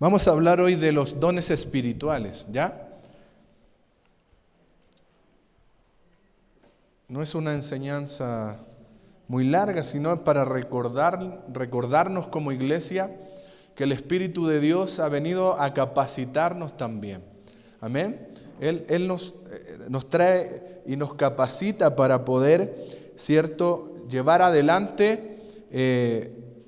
Vamos a hablar hoy de los dones espirituales, ¿ya? No es una enseñanza muy larga, sino para recordarnos como iglesia que el Espíritu de Dios ha venido a capacitarnos también. Amén. Él nos trae y nos capacita para poder, ¿cierto?, llevar adelante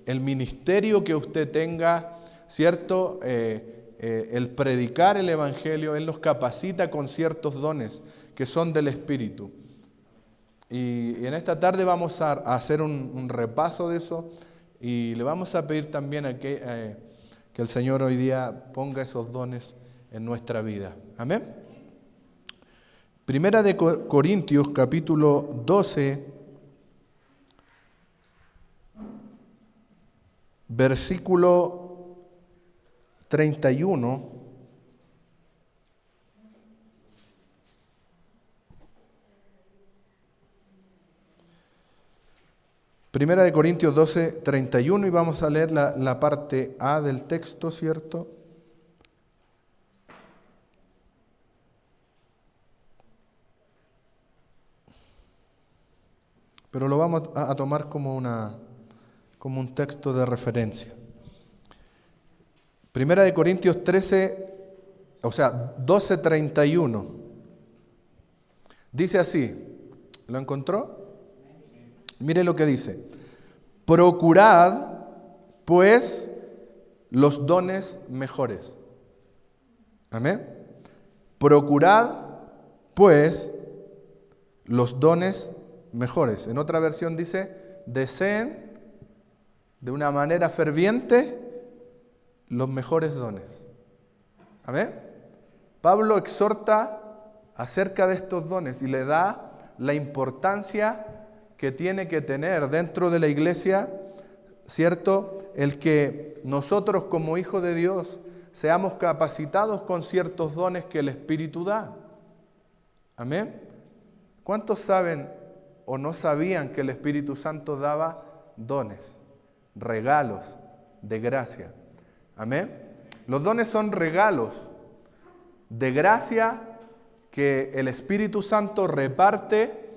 el ministerio que usted tenga, ¿cierto? El predicar el Evangelio. Él nos capacita con ciertos dones que son del Espíritu. Y en esta tarde vamos a hacer un repaso de eso y le vamos a pedir también que el Señor hoy día ponga esos dones en nuestra vida. Amén. Primera de Corintios, capítulo 12, versículo 31. Primera de Corintios 12, 31, y vamos a leer la parte A del texto, ¿cierto? Pero lo vamos a tomar como un texto de referencia. Primera de Corintios 12, 31. Dice así, ¿lo encontró? Mire lo que dice: procurad, pues, los dones mejores. Amén. Procurad, pues, los dones mejores. En otra versión dice: deseen de una manera ferviente los mejores dones. Amén. Pablo exhorta acerca de estos dones y le da la importancia que tiene que tener dentro de la iglesia, ¿cierto? El que nosotros como hijos de Dios seamos capacitados con ciertos dones que el Espíritu da. Amén. ¿Cuántos saben o no sabían que el Espíritu Santo daba dones, regalos de gracia? Amén. Los dones son regalos de gracia que el Espíritu Santo reparte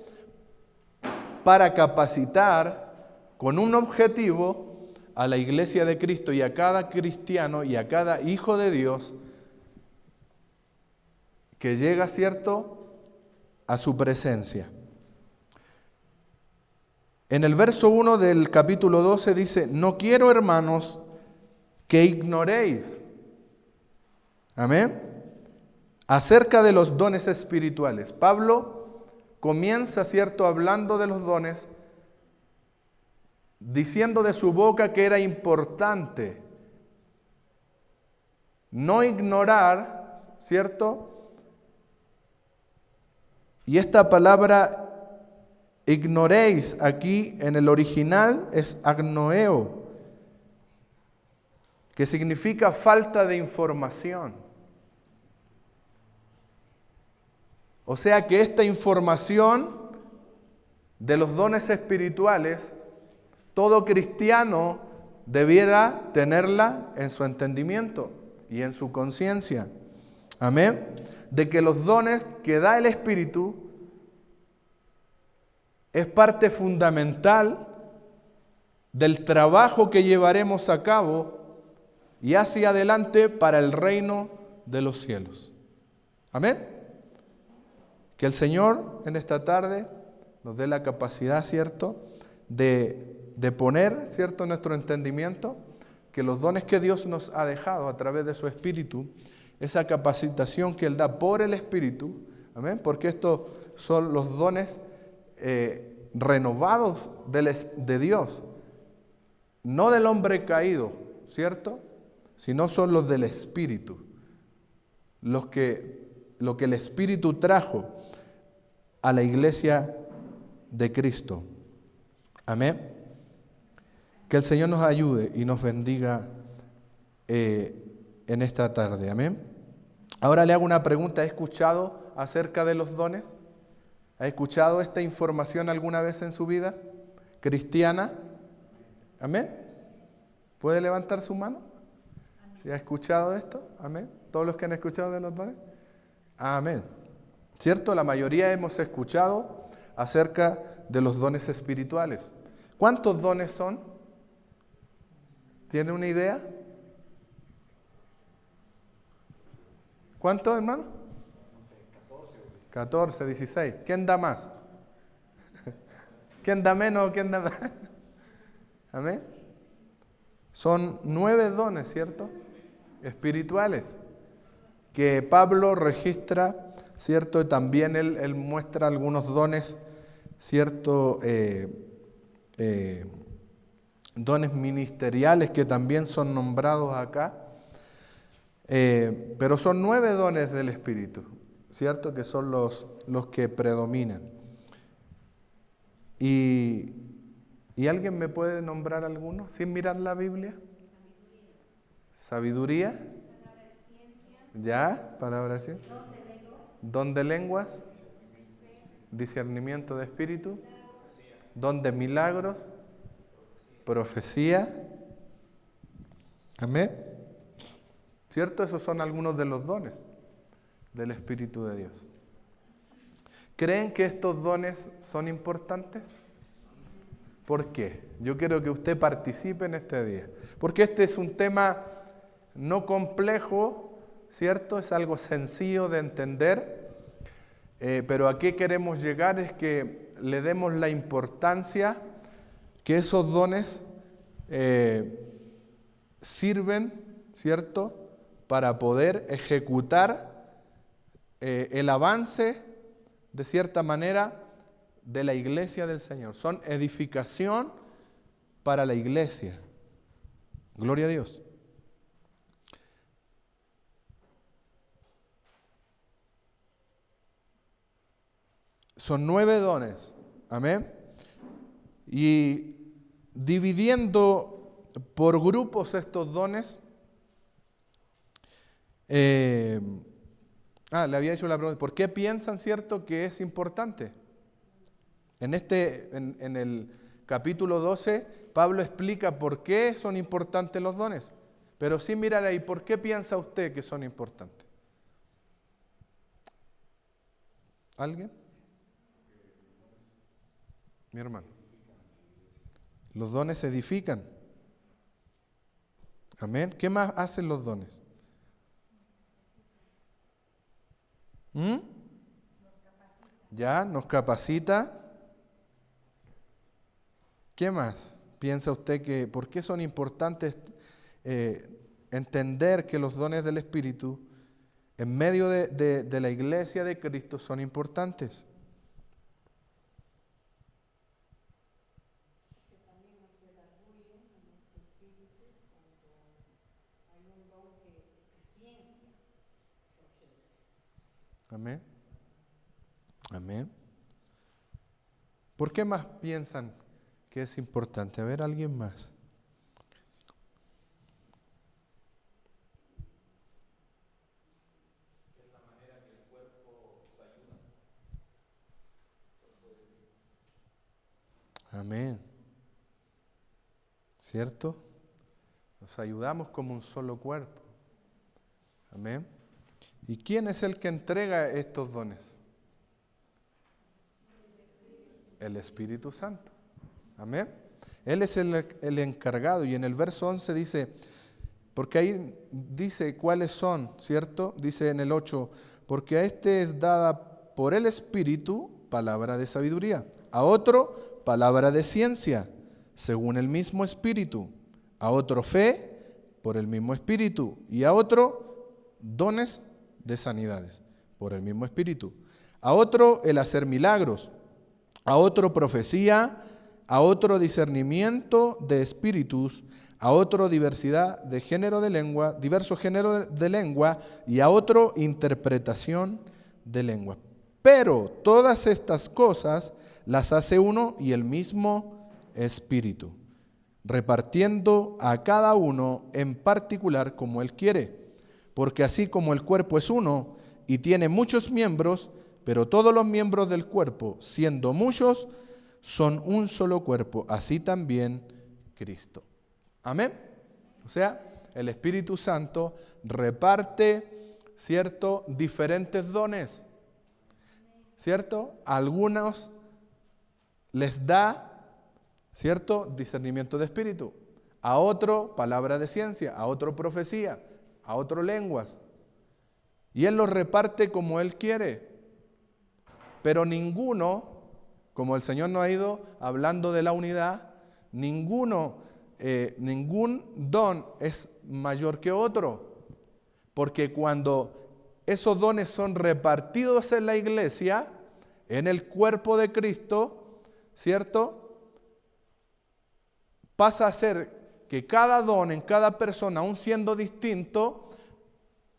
para capacitar con un objetivo a la iglesia de Cristo y a cada cristiano y a cada hijo de Dios que llega, ¿cierto?, a su presencia. En el verso 1 del capítulo 12 dice: no quiero, hermanos, que ignoréis, amén, acerca de los dones espirituales. Pablo comienza, ¿cierto?, hablando de los dones, diciendo de su boca que era importante no ignorar, ¿cierto? Y esta palabra ignoréis aquí en el original es agnoeo, que significa falta de información. O sea que esta información de los dones espirituales, todo cristiano debiera tenerla en su entendimiento y en su conciencia. Amén. De que los dones que da el Espíritu es parte fundamental del trabajo que llevaremos a cabo y hacia adelante para el reino de los cielos. Amén. Que el Señor en esta tarde nos dé la capacidad, ¿cierto?, de poner, ¿cierto?, nuestro entendimiento, que los dones que Dios nos ha dejado a través de su Espíritu, esa capacitación que Él da por el Espíritu, amén, porque estos son los dones renovados de Dios, no del hombre caído, ¿cierto?, sino son los del Espíritu, lo que el Espíritu trajo a la iglesia de Cristo. Amén. Que el Señor nos ayude y nos bendiga en esta tarde. Amén. Ahora le hago una pregunta. ¿Ha escuchado acerca de los dones? ¿Ha escuchado esta información alguna vez en su vida cristiana? Amén. ¿Puede levantar su mano? ¿Sí ha escuchado esto? Amén. ¿Todos los que han escuchado de los dones? Amén. ¿Cierto? La mayoría hemos escuchado acerca de los dones espirituales. ¿Cuántos dones son? ¿Tiene una idea? ¿Cuántos, hermano? 14, 16. ¿Quién da más? ¿Quién da menos o quién da más? Amén. Son 9 dones, ¿cierto? Espirituales, que Pablo registra, ¿cierto? Y también él muestra algunos dones, ¿cierto? Dones ministeriales que también son nombrados acá. Pero son 9 dones del Espíritu, ¿cierto? Que son los que predominan. ¿Y alguien me puede nombrar alguno sin mirar la Biblia? Sabiduría. ¿Ya? Palabra de ciencia. Don de lenguas. Discernimiento de espíritu. Don de milagros. Profecía. Amén. ¿Cierto? Esos son algunos de los dones del Espíritu de Dios. ¿Creen que estos dones son importantes? ¿Por qué? Yo quiero que usted participe en este día. Porque este es un tema no complejo, ¿cierto? Es algo sencillo de entender. Pero a qué queremos llegar es que le demos la importancia que esos dones sirven, ¿cierto?, para poder ejecutar el avance, de cierta manera, de la iglesia del Señor. Son edificación para la iglesia. Gloria a Dios. Son 9 dones. Amén. Y dividiendo por grupos estos dones, le había hecho la pregunta, ¿por qué piensan, cierto, que es importante? En el capítulo 12, Pablo explica por qué son importantes los dones. Pero sin mirar ahí, ¿por qué piensa usted que son importantes? ¿Alguien? Mi hermano. Los dones edifican. Amén. ¿Qué más hacen los dones? Ya, nos capacita. ¿Qué más? ¿Piensa usted que por qué son importantes entender que los dones del Espíritu en medio de la iglesia de Cristo son importantes? Amén. Amén. ¿Por qué más piensan que es importante? A ver, alguien más. Es la manera que el cuerpo se ayuda. Amén. ¿Cierto? Nos ayudamos como un solo cuerpo. Amén. ¿Y quién es el que entrega estos dones? El Espíritu Santo. Amén. Él es el encargado. Y en el verso 11 dice, porque ahí dice cuáles son, ¿cierto? Dice en el 8, porque a este es dada por el Espíritu palabra de sabiduría, a otro palabra de ciencia, según el mismo Espíritu, a otro fe, por el mismo Espíritu, y a otro dones de sanidades, por el mismo Espíritu, a otro el hacer milagros, a otro profecía, a otro discernimiento de espíritus, a otro diversidad de género de lengua, diverso género de lengua, y a otro interpretación de lengua. Pero todas estas cosas las hace uno y el mismo Espíritu, repartiendo a cada uno en particular como Él quiere. Porque así como el cuerpo es uno y tiene muchos miembros, pero todos los miembros del cuerpo, siendo muchos, son un solo cuerpo, así también Cristo. Amén. O sea, el Espíritu Santo reparte, ¿cierto?, diferentes dones, ¿cierto? A algunos les da, ¿cierto?, discernimiento de espíritu. A otro, palabra de ciencia. A otro, profecía. A otro, lenguas. Y Él los reparte como Él quiere. Pero ninguno, como el Señor nos ha ido hablando de la unidad, ningún don es mayor que otro. Porque cuando esos dones son repartidos en la iglesia, en el cuerpo de Cristo, ¿cierto?, pasa a ser que cada don en cada persona, aun siendo distinto,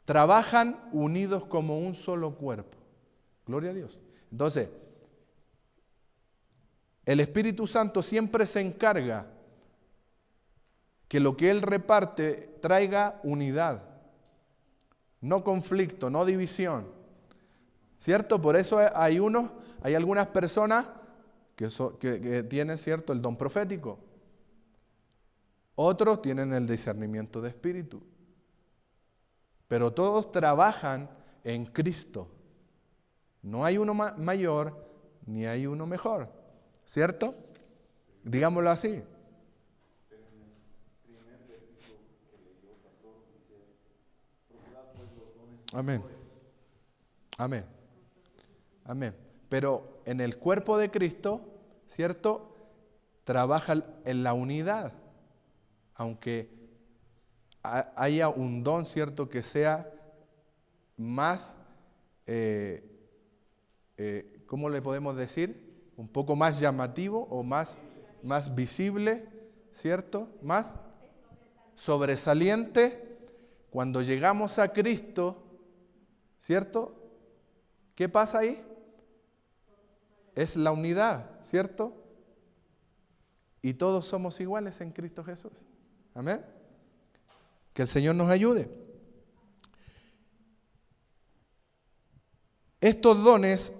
trabajan unidos como un solo cuerpo. Gloria a Dios. Entonces, el Espíritu Santo siempre se encarga que lo que Él reparte traiga unidad, no conflicto, no división. ¿Cierto? Por eso hay algunas personas que tienen, ¿cierto?, el don profético. Otros tienen el discernimiento de espíritu. Pero todos trabajan en Cristo. No hay uno mayor ni hay uno mejor. ¿Cierto? Digámoslo así. Amén. Amén. Amén. Pero en el cuerpo de Cristo, ¿cierto?, trabaja en la unidad. Aunque haya un don, ¿cierto?, que sea más, ¿cómo le podemos decir? Un poco más llamativo o más visible, ¿cierto? Más sobresaliente. Cuando llegamos a Cristo, ¿cierto? ¿Qué pasa ahí? Es la unidad, ¿cierto? Y todos somos iguales en Cristo Jesús. Amén. Que el Señor nos ayude. Estos dones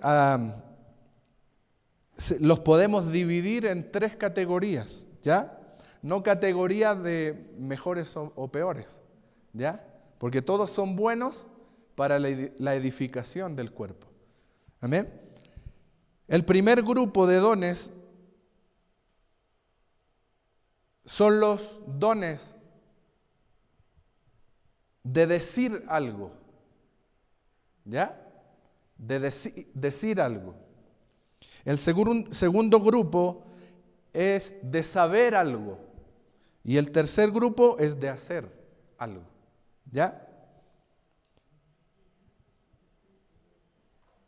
los podemos dividir en 3 categorías, ¿ya? No categorías de mejores o peores, ¿ya? Porque todos son buenos para la edificación del cuerpo. Amén. El primer grupo de dones son los dones de decir algo, ¿ya? De decir algo. El segundo grupo es de saber algo. Y el tercer grupo es de hacer algo, ¿ya?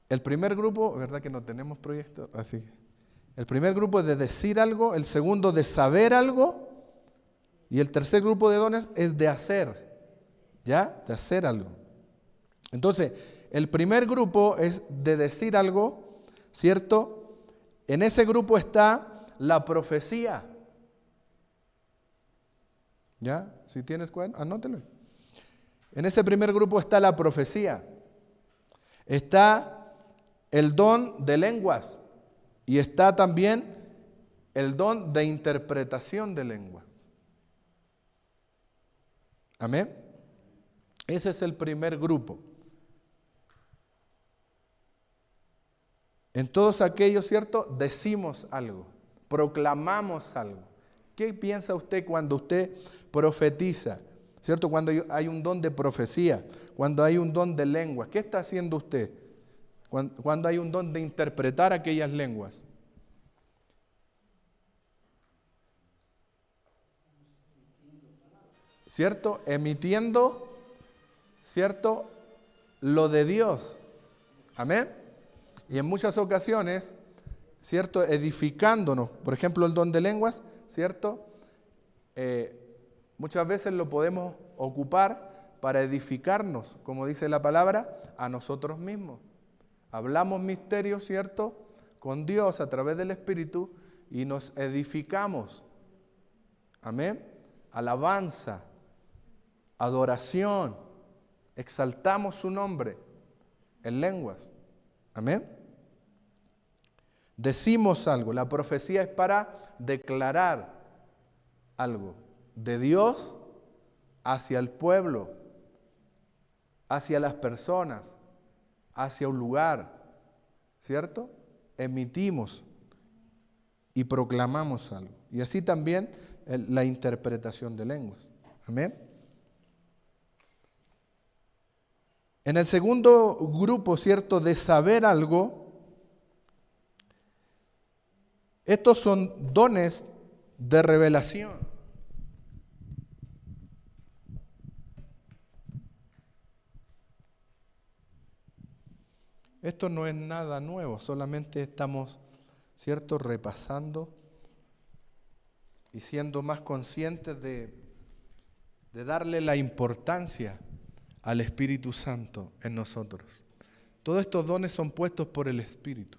El primer grupo, ¿verdad que no tenemos proyecto? Así. El primer grupo es de decir algo, el segundo de saber algo, y el tercer grupo de dones es de hacer, ¿ya? De hacer algo. Entonces, el primer grupo es de decir algo, ¿cierto? En ese grupo está la profecía. ¿Ya? Si tienes cuenta, anótelo. En ese primer grupo está la profecía. Está el don de lenguas y está también el don de interpretación de lenguas. Amén. Ese es el primer grupo. En todos aquellos, ¿cierto?, decimos algo, proclamamos algo. ¿Qué piensa usted cuando usted profetiza? ¿Cierto? Cuando hay un don de profecía, cuando hay un don de lenguas, ¿qué está haciendo usted? Cuando hay un don de interpretar aquellas lenguas. ¿Cierto? Emitiendo, ¿cierto?, lo de Dios. Amén. Y en muchas ocasiones, ¿cierto?, edificándonos. Por ejemplo, el don de lenguas, ¿cierto? Muchas veces lo podemos ocupar para edificarnos, como dice la palabra, a nosotros mismos. Hablamos misterios, ¿cierto?, con Dios a través del Espíritu y nos edificamos. Amén. Alabanza, adoración, exaltamos su nombre en lenguas. Amén. Decimos algo. La profecía es para declarar algo de Dios hacia el pueblo, hacia las personas, hacia un lugar, ¿cierto? Emitimos y proclamamos algo. Y así también la interpretación de lenguas. Amén. En el segundo grupo, ¿cierto?, de saber algo, estos son dones de revelación. Esto no es nada nuevo, solamente estamos, ¿cierto?, repasando y siendo más conscientes de darle la importancia al Espíritu Santo en nosotros. Todos estos dones son puestos por el Espíritu,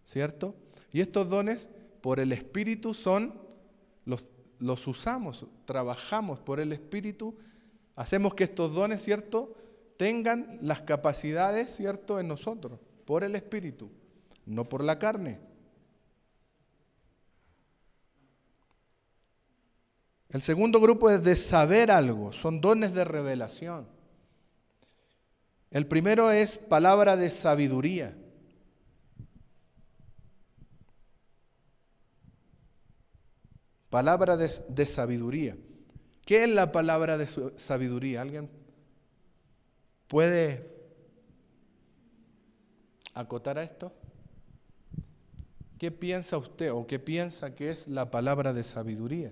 ¿cierto? Y estos dones por el Espíritu los usamos, trabajamos por el Espíritu, hacemos que estos dones, ¿cierto?, tengan las capacidades, ¿cierto?, en nosotros, por el Espíritu, no por la carne. El segundo grupo es de saber algo, son dones de revelación. El primero es palabra de sabiduría. Palabra de sabiduría. ¿Qué es la palabra de sabiduría? ¿Alguien puede acotar a esto? ¿Qué piensa usted o qué piensa que es la palabra de sabiduría?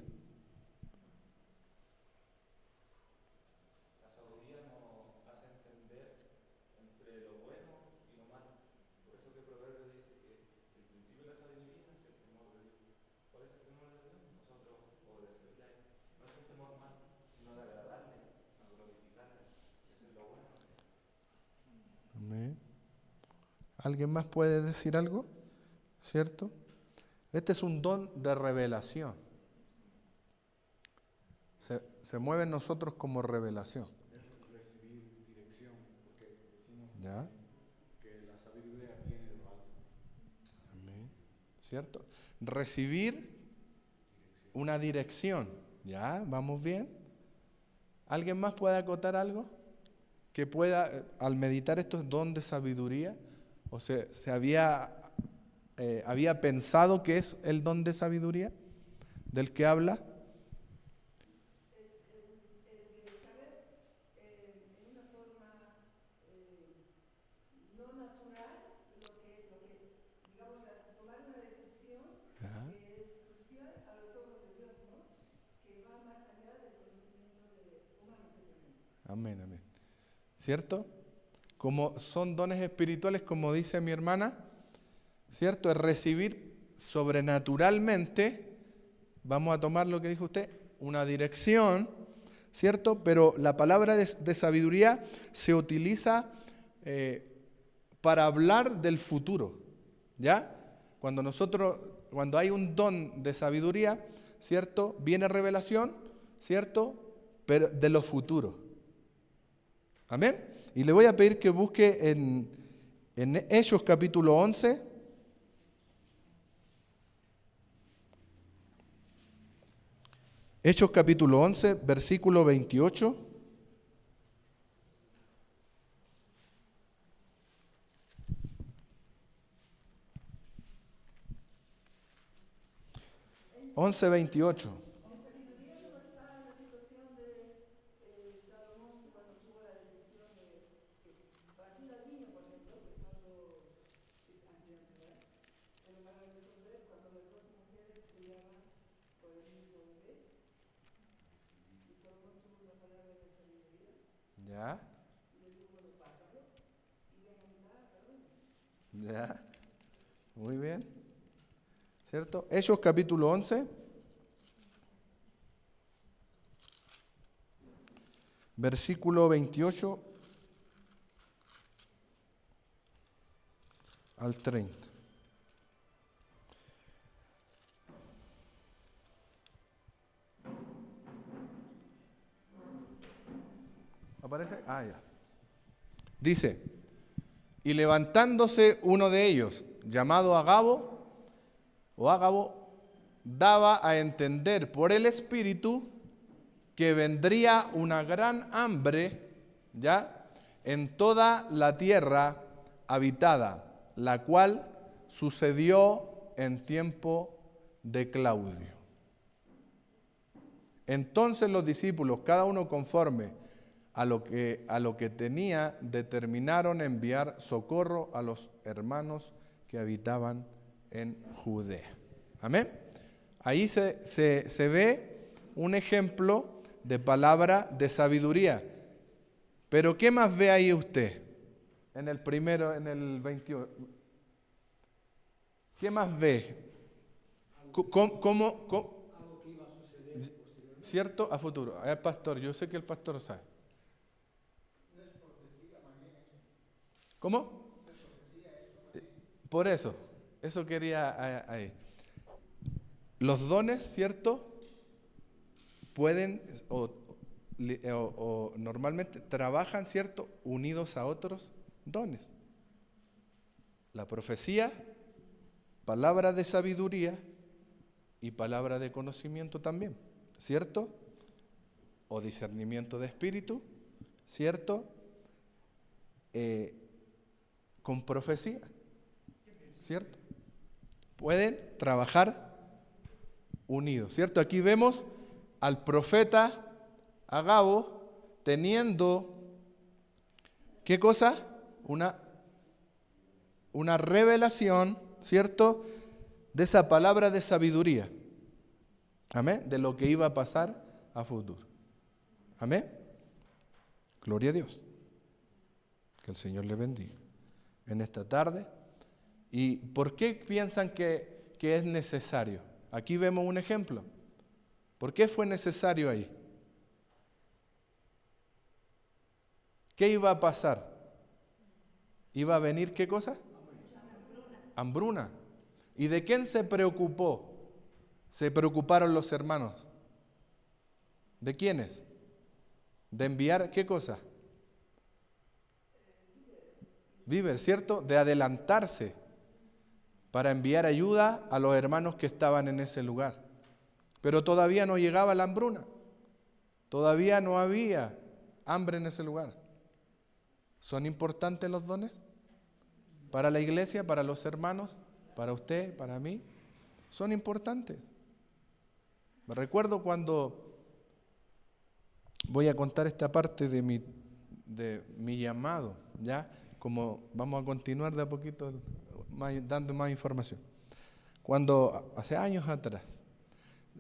La sabiduría nos hace entender entre lo bueno y lo malo. Por eso que el proverbio dice que el principio de la sabiduría es el temor de Dios. ¿Cuál es el temor de Dios? Nosotros obedecerle a Él. No es un temor malo, sino de agradarle, a glorificarle y hacer lo bueno. Amén. ¿Alguien más puede decir algo? ¿Cierto? Este es un don de revelación. Se mueve en nosotros como revelación. Recibir dirección, porque decimos ¿Ya? que la sabiduría viene de lo alto. Amén. ¿Cierto? Recibir una dirección. ¿Ya? ¿Vamos bien? ¿Alguien más puede acotar algo? Que pueda, al meditar estos don de sabiduría, o se había pensado que es el don de sabiduría del que habla. El de saber en una forma no natural digamos, tomar una decisión Ajá. que es crucial a los ojos de Dios, ¿no? Que va más allá del conocimiento humano que tenemos. Amén, amén. ¿Cierto? Como son dones espirituales, como dice mi hermana, ¿cierto? Es recibir sobrenaturalmente, vamos a tomar lo que dijo usted, una dirección, ¿cierto? Pero la palabra de sabiduría se utiliza para hablar del futuro, ¿ya? Cuando hay un don de sabiduría, ¿cierto? Viene revelación, ¿cierto? Pero de lo futuro. Amén. Y le voy a pedir que busque en Hechos capítulo 11. Hechos capítulo 11, versículo 28. Once 28. En sabiduría no está en la situación de Salomón cuando tuvo la decisión de batir al niño, por ejemplo, que es algo que es antinatural, pero para resolver cuando las dos mujeres peleaban por el mismo bebé, y Salomón tuvo una palabra de sabiduría, ¿Ya? y le dijo, bueno, bátalo y ven a mi casa, ¿no? ¿Ya? Muy bien. ¿Cierto? Hechos capítulo 11. Versículo 28 al 30. ¿Aparece? Ah, ya. Dice, y levantándose uno de ellos, llamado Agabo, daba a entender por el Espíritu que vendría una gran hambre, ¿ya?, en toda la tierra habitada, la cual sucedió en tiempo de Claudio. Entonces los discípulos, cada uno conforme a lo que tenía, determinaron enviar socorro a los hermanos que habitaban en Judea. Amén. Ahí se ve un ejemplo de palabra de sabiduría. Pero ¿qué más ve ahí usted? En el primero, en el 21. ¿Qué más ve? ¿Cómo? Algo que iba a suceder posteriormente. ¿Cierto? A futuro. A ver, pastor, yo sé que el pastor sabe. ¿Cómo? Por eso quería ahí. Los dones, ¿cierto?, pueden o normalmente trabajan, ¿cierto?, unidos a otros dones. La profecía, palabra de sabiduría y palabra de conocimiento también, ¿cierto? O discernimiento de espíritu, ¿cierto? Con profecía, ¿cierto? Pueden trabajar unidos, ¿cierto? Aquí vemos al profeta Agabo teniendo, ¿qué cosa? Una revelación, ¿cierto?, de esa palabra de sabiduría. Amén. De lo que iba a pasar a futuro. Amén. Gloria a Dios. Que el Señor le bendiga en esta tarde. ¿Y por qué piensan que es necesario? Aquí vemos un ejemplo. ¿Por qué fue necesario ahí? ¿Qué iba a pasar? ¿Iba a venir qué cosa? Hambruna. ¿Y de quién se preocupó? Se preocuparon los hermanos. ¿De quiénes? De enviar qué cosa? Víveres, ¿cierto? De adelantarse para enviar ayuda a los hermanos que estaban en ese lugar. Pero todavía no llegaba la hambruna. Todavía no había hambre en ese lugar. ¿Son importantes los dones? Para la iglesia, para los hermanos, para usted, para mí. Son importantes. Me recuerdo cuando voy a contar esta parte de mi llamado, ¿ya? Como vamos a continuar de a poquito dando más información. Cuando hace años atrás,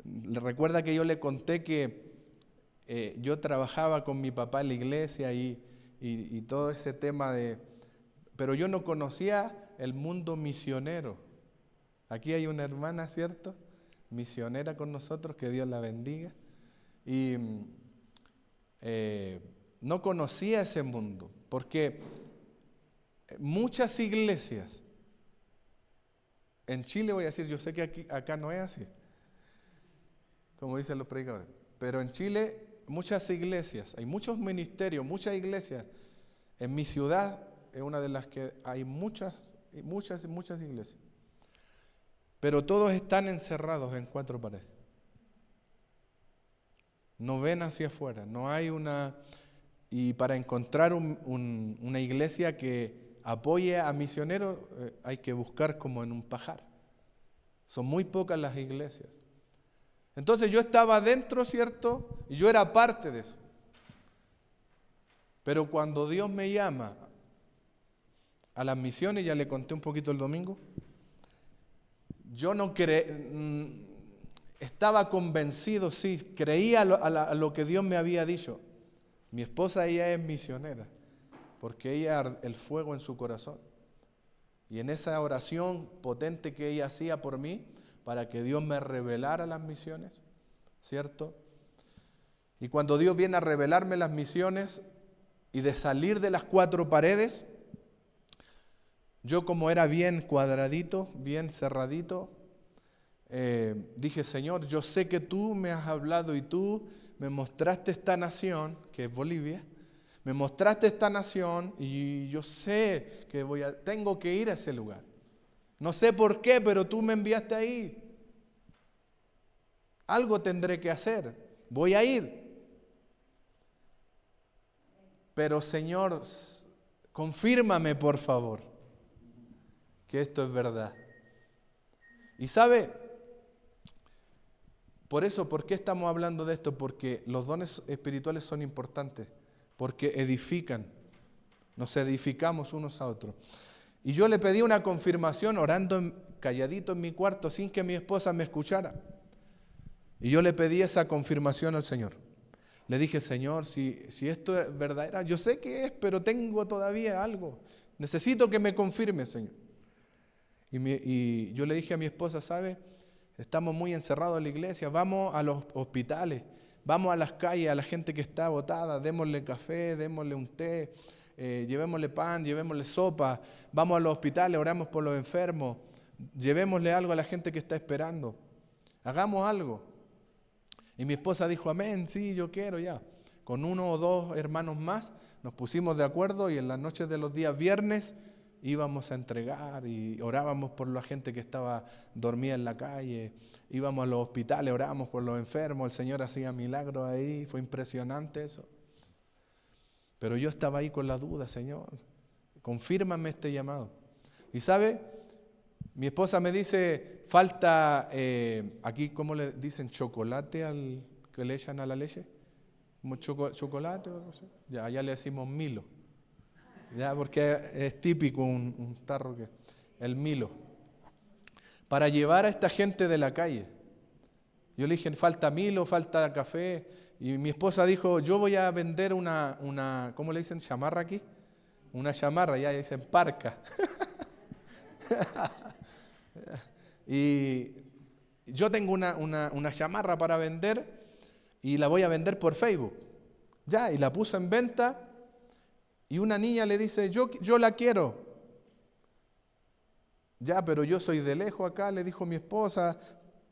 le recuerda que yo le conté que yo trabajaba con mi papá en la iglesia y todo ese tema pero yo no conocía el mundo misionero. Aquí hay una hermana, ¿cierto?, misionera con nosotros, que Dios la bendiga. Y no conocía ese mundo, porque muchas iglesias, en Chile voy a decir, yo sé que acá no es así, como dicen los predicadores, pero en Chile muchas iglesias, hay muchos ministerios, muchas iglesias. En mi ciudad es una de las que hay muchas iglesias, pero todos están encerrados en 4 paredes. No ven hacia afuera, no hay y para encontrar una iglesia que apoye a misioneros hay que buscar como en un pajar. Son muy pocas las iglesias. Entonces yo estaba dentro, ¿cierto? Y yo era parte de eso. Pero cuando Dios me llama a las misiones, ya le conté un poquito el domingo, yo no estaba convencido, sí, creía a lo que Dios me había dicho. Mi esposa, ella es misionera, porque ella el fuego en su corazón. Y en esa oración potente que ella hacía por mí, para que Dios me revelara las misiones, ¿cierto? Y cuando Dios viene a revelarme las misiones y de salir de las 4 paredes, yo, como era bien cuadradito, bien cerradito, dije: Señor, yo sé que tú me has hablado y tú me mostraste esta nación, que es Bolivia, me mostraste esta nación y yo sé que tengo que ir a ese lugar. No sé por qué, pero tú me enviaste ahí. Algo tendré que hacer. Voy a ir. pero Señor, confírmame por favor que esto es verdad. Y sabe, por eso, ¿por qué estamos hablando de esto? Porque los dones espirituales son importantes, porque edifican, nos edificamos unos a otros. Y yo le pedí una confirmación orando calladito en mi cuarto sin que mi esposa me escuchara. Y yo le pedí esa confirmación al Señor. Le dije, Señor, si esto es verdadero, yo sé que es, pero tengo todavía algo. Necesito que me confirme, Señor. Y yo le dije a mi esposa, ¿sabe? Estamos muy encerrados en la iglesia, vamos a los hospitales, vamos a las calles, a la gente que está botada, démosle café, démosle un té, llevémosle pan, llevémosle sopa, vamos a los hospitales, oramos por los enfermos, llevémosle algo a la gente que está esperando, hagamos algo. Y mi esposa dijo, amén, sí, yo quiero ya. Con 1 o 2 hermanos más nos pusimos de acuerdo y en las noches de los días viernes íbamos a entregar y orábamos por la gente que estaba dormida en la calle, íbamos a los hospitales, orábamos por los enfermos, el Señor hacía milagros ahí, fue impresionante eso. Pero yo estaba ahí con la duda, Señor, confírmame este llamado. Y ¿sabe? Mi esposa me dice, falta, aquí, ¿cómo le dicen? ¿Chocolate al que le echan a la leche? ¿Como chocolate o algo así? Ya, allá le decimos Milo. Ya, porque es típico un tarro que el Milo. Para llevar a esta gente de la calle. Yo le dije, falta Milo, falta café. Y mi esposa dijo, yo voy a vender una ¿cómo le dicen? ¿Chamarra aquí? Una chamarra, ya dicen parca. Y yo tengo una chamarra para vender y la voy a vender por Facebook. Ya, y la puso en venta y una niña le dice, yo la quiero. Ya, pero yo soy de lejos acá, le dijo mi esposa,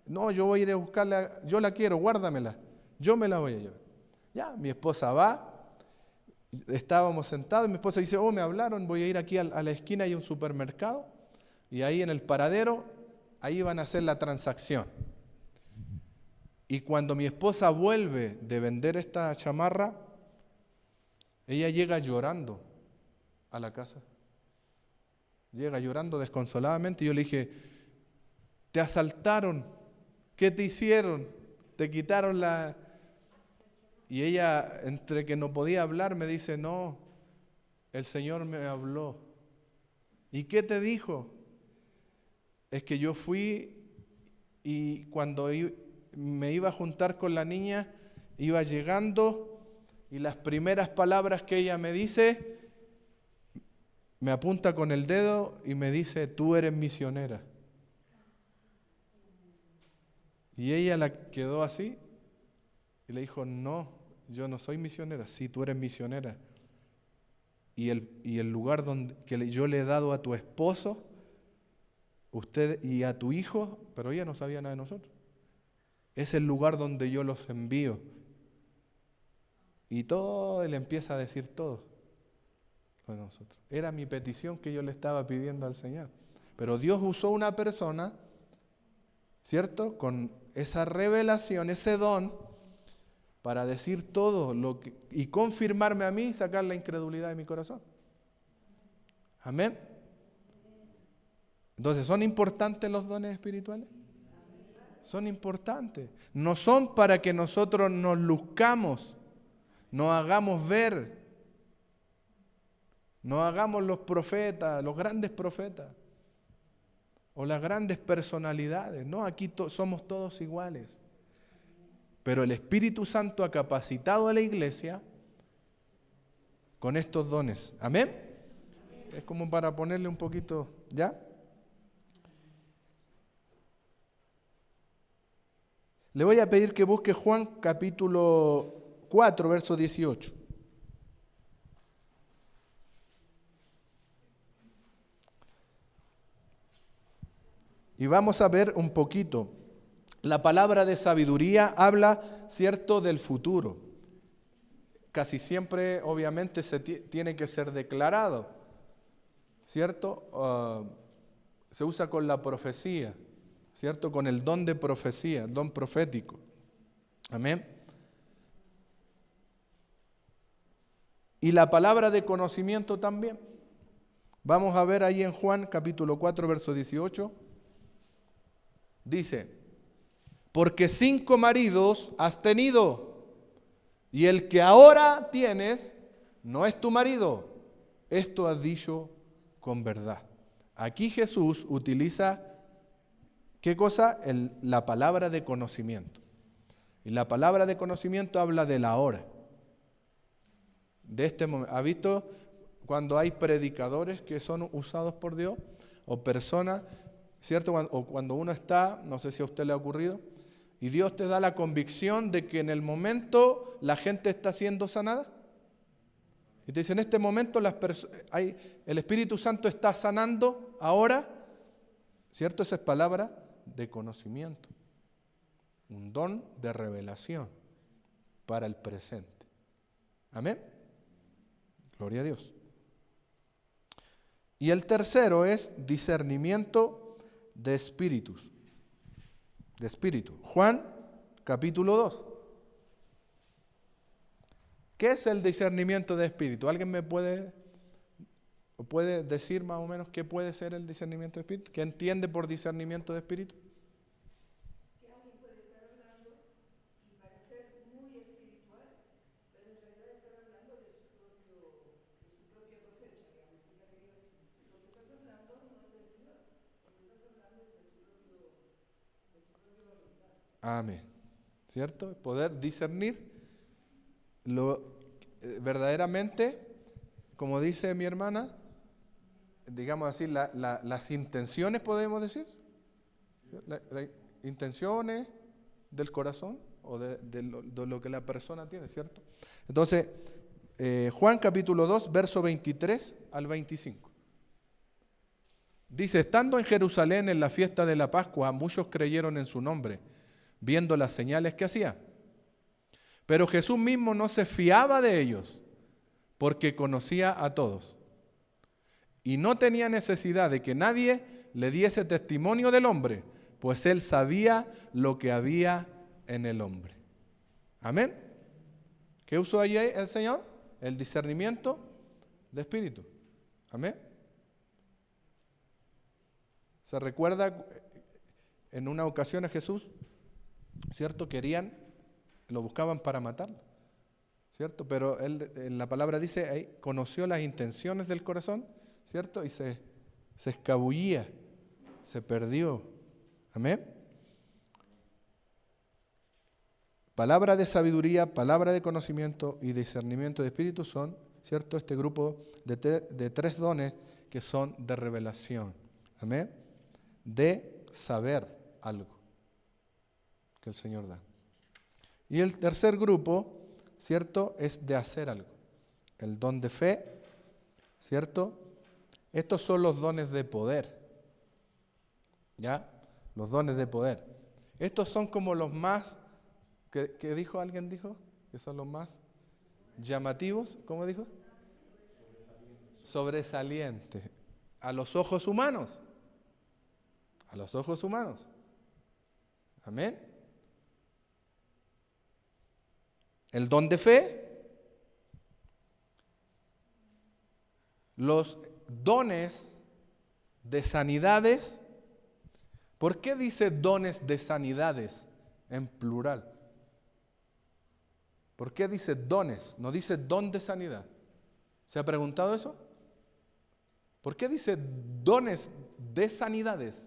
no, yo voy a ir a buscarla, yo la quiero, guárdamela, yo me la voy a llevar. Ya, mi esposa va, estábamos sentados y mi esposa dice, me hablaron, voy a ir aquí a la esquina, hay un supermercado y ahí en el paradero, ahí van a hacer la transacción. Y cuando mi esposa vuelve de vender esta chamarra, ella llega llorando a la casa. Llega llorando desconsoladamente y yo le dije, te asaltaron, ¿qué te hicieron? Te quitaron la... Y ella, entre que no podía hablar, me dice, no, el Señor me habló. ¿Y qué te dijo? Es que yo fui y cuando me iba a juntar con la niña, iba llegando y las primeras palabras que ella me dice, me apunta con el dedo y me dice, tú eres misionera. Y ella la quedó así y le dijo, no, yo no soy misionera. Sí, tú eres misionera. Y el lugar que yo le he dado a tu esposo, usted y a tu hijo, pero ella no sabía nada de nosotros. Es el lugar donde yo los envío. Y todo, él empieza a decir todo de nosotros. Era mi petición que yo le estaba pidiendo al Señor. Pero Dios usó una persona, ¿cierto? Con esa revelación, ese don, para decir todo y confirmarme a mí y sacar la incredulidad de mi corazón. Amén. Entonces, ¿son importantes los dones espirituales? Son importantes. No son para que nosotros nos luzcamos, nos hagamos ver, nos hagamos los profetas, los grandes profetas, o las grandes personalidades. No, aquí somos todos iguales. Pero el Espíritu Santo ha capacitado a la iglesia con estos dones. ¿Amén? Es como para ponerle un poquito, ¿ya? Le voy a pedir que busque Juan capítulo 4, verso 18. Y vamos a ver un poquito. La palabra de sabiduría habla, ¿cierto?, del futuro. Casi siempre, obviamente, tiene que ser declarado, ¿cierto? Se usa con la profecía, ¿cierto? Con el don de profecía, el don profético. Amén. Y la palabra de conocimiento también. Vamos a ver ahí en Juan capítulo 4, verso 18. Dice, porque 5 maridos has tenido, y el que ahora tienes no es tu marido. Esto has dicho con verdad. Aquí Jesús utiliza, ¿qué cosa? La palabra de conocimiento. Y la palabra de conocimiento habla de la hora. De este momento. ¿Ha visto cuando hay predicadores que son usados por Dios? O personas, ¿cierto? O cuando uno está, no sé si a usted le ha ocurrido, y Dios te da la convicción de que en el momento la gente está siendo sanada. Y te dice, en este momento el Espíritu Santo está sanando ahora, ¿cierto? Esa es palabra de conocimiento. Un don de revelación para el presente. Amén. Gloria a Dios. Y el tercero es discernimiento de espíritus. De espíritu. Juan, capítulo 2. ¿Qué es el discernimiento de espíritu? ¿Alguien me puede decir más o menos qué puede ser el discernimiento de espíritu? ¿Qué entiende por discernimiento de espíritu? Que alguien puede estar hablando y parecer muy espiritual, pero en realidad estar hablando de su propia cosecha, digamos. Lo que estás hablando no es del Señor, lo que estás hablando es de tu propia voluntad. Amén. ¿Cierto? Poder discernir lo verdaderamente, como dice mi hermana, digamos así, las intenciones, podemos decir, las intenciones del corazón o de lo que la persona tiene, ¿cierto? Entonces, Juan capítulo 2, verso 23 al 25. Dice, estando en Jerusalén en la fiesta de la Pascua, muchos creyeron en su nombre, viendo las señales que hacía. Pero Jesús mismo no se fiaba de ellos, porque conocía a todos. Y no tenía necesidad de que nadie le diese testimonio del hombre, pues él sabía lo que había en el hombre. Amén. ¿Qué usó allí el Señor? El discernimiento de espíritu. Amén. ¿Se recuerda en una ocasión a Jesús? ¿Cierto? Lo buscaban para matarlo, ¿cierto? Pero él, en la palabra dice, ahí, conoció las intenciones del corazón, ¿cierto? Y se escabullía, se perdió. Amén. Palabra de sabiduría, palabra de conocimiento y discernimiento de espíritu son, ¿cierto? Este grupo de 3 dones que son de revelación. Amén. De saber algo que el Señor da. Y el tercer grupo, ¿cierto? Es de hacer algo. El don de fe, ¿cierto? Estos son los dones de poder. ¿Ya? Los dones de poder. Estos son como los más, ¿qué dijo? ¿Alguien dijo? Que son los más llamativos, ¿cómo dijo? Sobresalientes. A los ojos humanos. A los ojos humanos. Amén. El don de fe, los dones de sanidades. ¿Por qué dice dones de sanidades en plural? ¿Por qué dice dones? No dice don de sanidad. ¿Se ha preguntado eso? ¿Por qué dice dones de sanidades?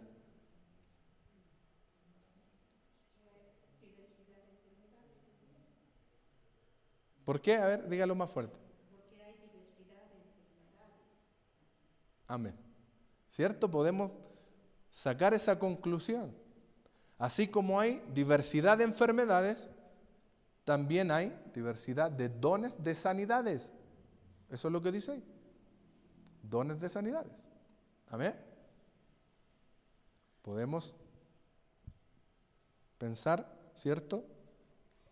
¿Por qué? A ver, dígalo más fuerte. Porque hay diversidad de enfermedades. Amén. ¿Cierto? Podemos sacar esa conclusión. Así como hay diversidad de enfermedades, también hay diversidad de dones de sanidades. Eso es lo que dice ahí. Dones de sanidades. Amén. Podemos pensar, ¿cierto?,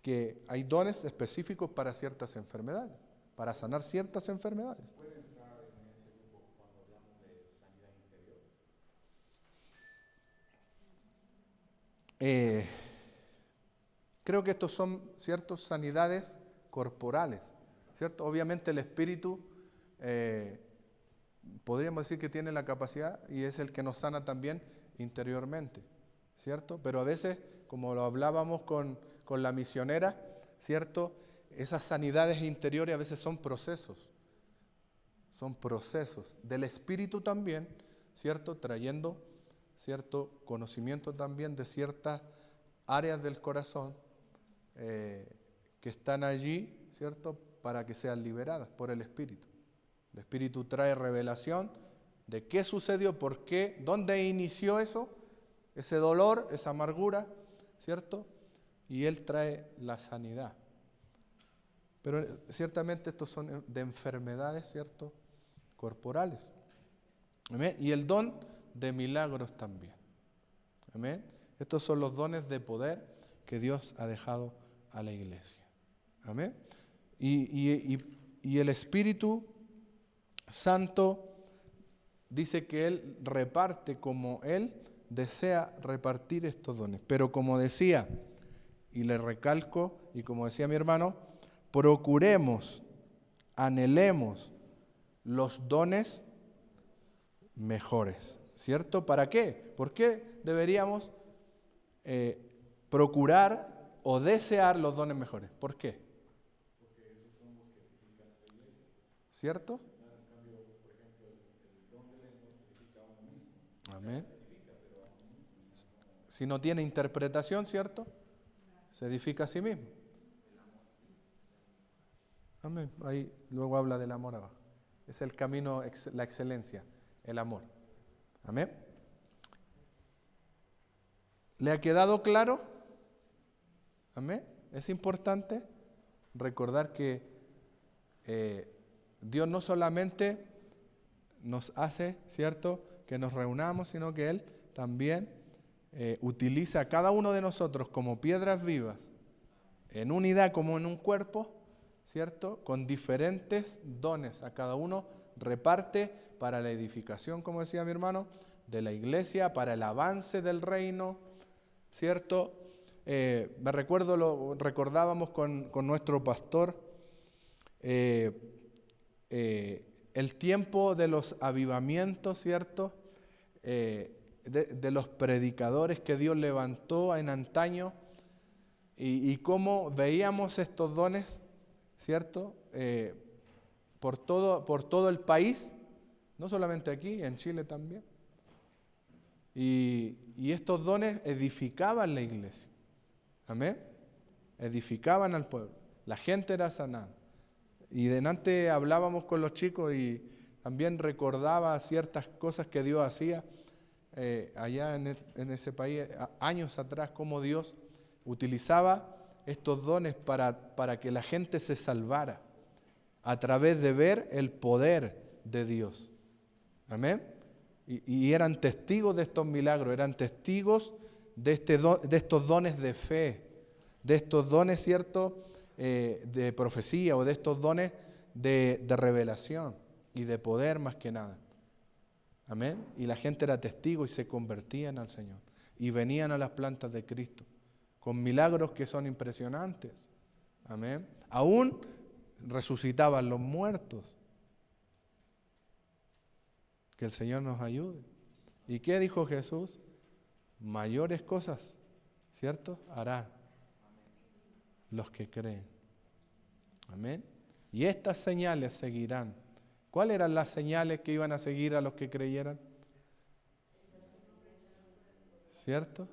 que hay dones específicos para ciertas enfermedades, para sanar ciertas enfermedades. ¿Puede entrar en ese grupo cuando hablamos de sanidad interior? Creo que estos son ciertas sanidades corporales, ¿cierto? Obviamente el Espíritu, podríamos decir que tiene la capacidad y es el que nos sana también interiormente, ¿cierto? Pero a veces, como lo hablábamos con la misionera, ¿cierto? Esas sanidades interiores a veces son procesos del Espíritu también, ¿cierto? Trayendo cierto conocimiento también de ciertas áreas del corazón que están allí, ¿cierto? Para que sean liberadas por el Espíritu. El Espíritu trae revelación de qué sucedió, por qué, dónde inició eso, ese dolor, esa amargura, ¿cierto? Y Él trae la sanidad. Pero ciertamente estos son de enfermedades, ¿cierto? Corporales. ¿Amén? Y el don de milagros también. ¿Amén? Estos son los dones de poder que Dios ha dejado a la iglesia. ¿Amén? Y el Espíritu Santo dice que Él reparte como Él desea repartir estos dones. Pero como decía, y le recalco, y como decía mi hermano, procuremos, anhelemos los dones mejores. ¿Cierto? ¿Para qué? ¿Por qué deberíamos procurar o desear los dones mejores? ¿Por qué? Porque esos son los que edifican a la iglesia. ¿Cierto? Claro, en cambio, por ejemplo, el don de lenguas edifica a uno mismo. Amén. Edifica, pero a uno mismo. Si no tiene interpretación, ¿cierto? Se edifica a sí mismo. Amén. Ahí luego habla del amor abajo. Es el camino, la excelencia, el amor. Amén. ¿Le ha quedado claro? Amén. Es importante recordar que Dios no solamente nos hace, ¿cierto?, que nos reunamos, sino que Él también utiliza a cada uno de nosotros como piedras vivas, en unidad como en un cuerpo, ¿cierto?, con diferentes dones. A cada uno reparte para la edificación, como decía mi hermano, de la iglesia, para el avance del reino, ¿cierto? Recordábamos con nuestro pastor el tiempo de los avivamientos, ¿cierto? De los predicadores que Dios levantó en antaño y cómo veíamos estos dones, ¿cierto? Por todo el país, no solamente aquí, en Chile también. Y estos dones edificaban la iglesia. Amén. Edificaban al pueblo. La gente era sanada. Y delante hablábamos con los chicos y también recordaba ciertas cosas que Dios hacía allá en ese país, años atrás, cómo Dios utilizaba estos dones para que la gente se salvara a través de ver el poder de Dios. Amén. Y eran testigos de estos milagros, eran testigos de estos dones de fe, de estos dones, ¿cierto?, de profecía o de estos dones de revelación y de poder más que nada. Amén. Y la gente era testigo y se convertían al Señor y venían a las plantas de Cristo con milagros que son impresionantes. Amén. Aún resucitaban los muertos. Que el Señor nos ayude. ¿Y qué dijo Jesús? Mayores cosas, ¿cierto?, harán los que creen. Amén. Y estas señales seguirán. ¿Cuáles eran las señales que iban a seguir a los que creyeran? ¿Cierto?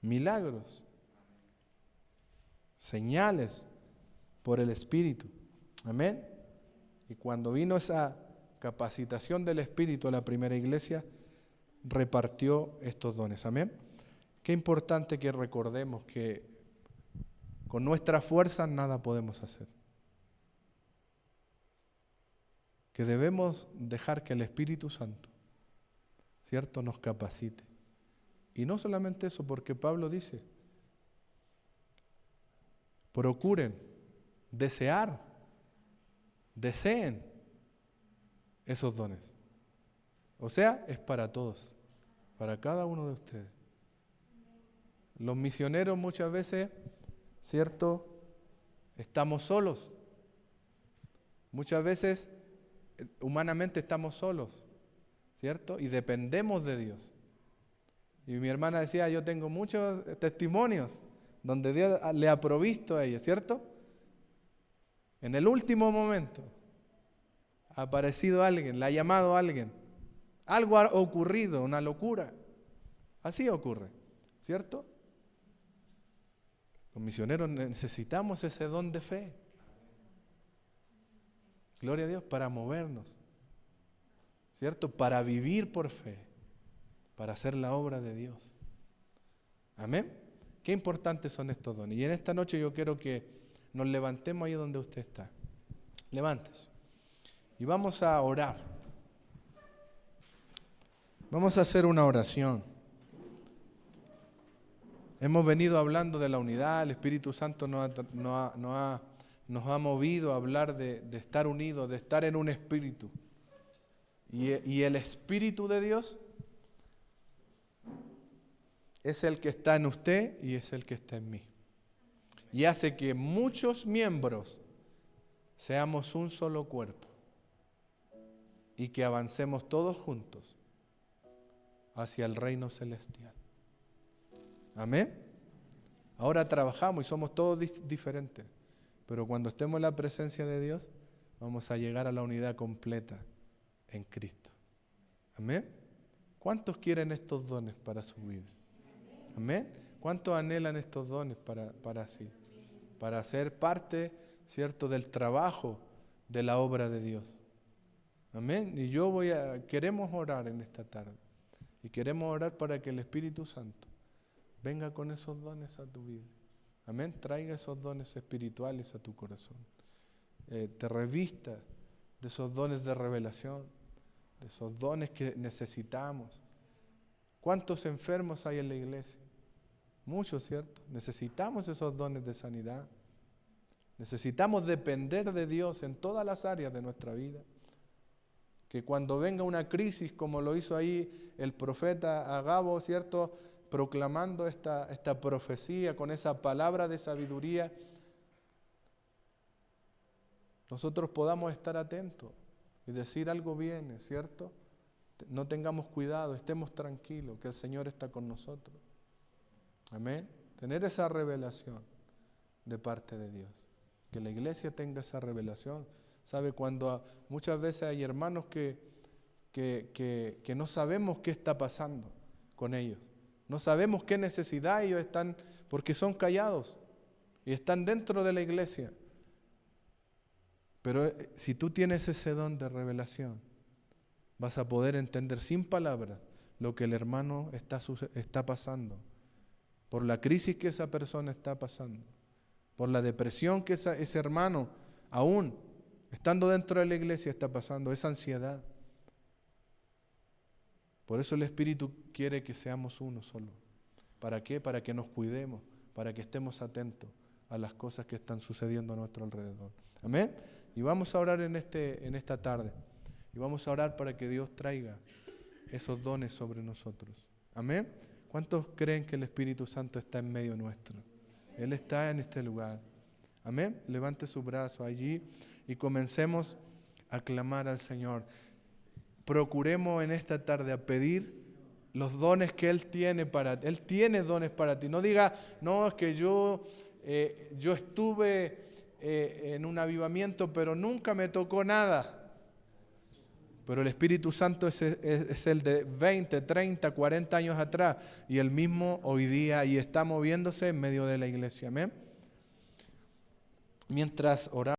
Milagros. Señales por el Espíritu. Amén. Y cuando vino esa capacitación del Espíritu a la primera iglesia, repartió estos dones. Amén. Qué importante que recordemos que con nuestras fuerzas nada podemos hacer. Que debemos dejar que el Espíritu Santo, ¿cierto?, nos capacite. Y no solamente eso, porque Pablo dice, procuren, deseen esos dones. O sea, es para todos, para cada uno de ustedes. Los misioneros muchas veces, ¿cierto?, estamos solos. Muchas veces, humanamente estamos solos, ¿cierto? Y dependemos de Dios. Y mi hermana decía, yo tengo muchos testimonios donde Dios le ha provisto a ella, ¿cierto? En el último momento ha aparecido alguien, le ha llamado a alguien. Algo ha ocurrido, una locura. Así ocurre, ¿cierto? Los misioneros necesitamos ese don de fe. Gloria a Dios, para movernos, ¿cierto? Para vivir por fe, para hacer la obra de Dios. Amén. Qué importantes son estos dones. Y en esta noche yo quiero que nos levantemos ahí donde usted está. Levántese. Y vamos a orar. Vamos a hacer una oración. Hemos venido hablando de la unidad, el Espíritu Santo nos ha movido a hablar de estar unidos, de estar en un espíritu. Y el Espíritu de Dios es el que está en usted y es el que está en mí. Y hace que muchos miembros seamos un solo cuerpo y que avancemos todos juntos hacia el reino celestial. Amén. Ahora trabajamos y somos todos diferentes, pero cuando estemos en la presencia de Dios, vamos a llegar a la unidad completa en Cristo. Amén. ¿Cuántos quieren estos dones para su vida? Amén. ¿Cuántos anhelan estos dones para sí? Para ser parte, ¿cierto?, del trabajo de la obra de Dios. Amén. Y queremos orar en esta tarde. Y queremos orar para que el Espíritu Santo venga con esos dones a tu vida. Amén. Traiga esos dones espirituales a tu corazón. Te revista de esos dones de revelación, de esos dones que necesitamos. ¿Cuántos enfermos hay en la iglesia? Muchos, ¿cierto? Necesitamos esos dones de sanidad. Necesitamos depender de Dios en todas las áreas de nuestra vida. Que cuando venga una crisis, como lo hizo ahí el profeta Agabo, ¿cierto?, proclamando esta profecía con esa palabra de sabiduría, nosotros podamos estar atentos y decir algo viene, ¿cierto? No tengamos cuidado, estemos tranquilos, que el Señor está con nosotros. Amén. Tener esa revelación de parte de Dios. Que la iglesia tenga esa revelación. ¿Sabe? Cuando muchas veces hay hermanos que no sabemos qué está pasando con ellos. No sabemos qué necesidad ellos están, porque son callados y están dentro de la iglesia. Pero si tú tienes ese don de revelación, vas a poder entender sin palabras lo que el hermano está pasando, por la crisis que esa persona está pasando, por la depresión que ese hermano, aún estando dentro de la iglesia, está pasando, esa ansiedad. Por eso el Espíritu quiere que seamos uno solo. ¿Para qué? Para que nos cuidemos, para que estemos atentos a las cosas que están sucediendo a nuestro alrededor. Amén. Y vamos a orar en esta tarde. Y vamos a orar para que Dios traiga esos dones sobre nosotros. Amén. ¿Cuántos creen que el Espíritu Santo está en medio nuestro? Él está en este lugar. Amén. Levante su brazo allí y comencemos a clamar al Señor. Procuremos en esta tarde a pedir los dones que Él tiene para ti. Él tiene dones para ti. No diga, no, es que yo estuve en un avivamiento, pero nunca me tocó nada. Pero el Espíritu Santo es el de 20, 30, 40 años atrás y el mismo hoy día y está moviéndose en medio de la iglesia. Amén. Mientras oramos.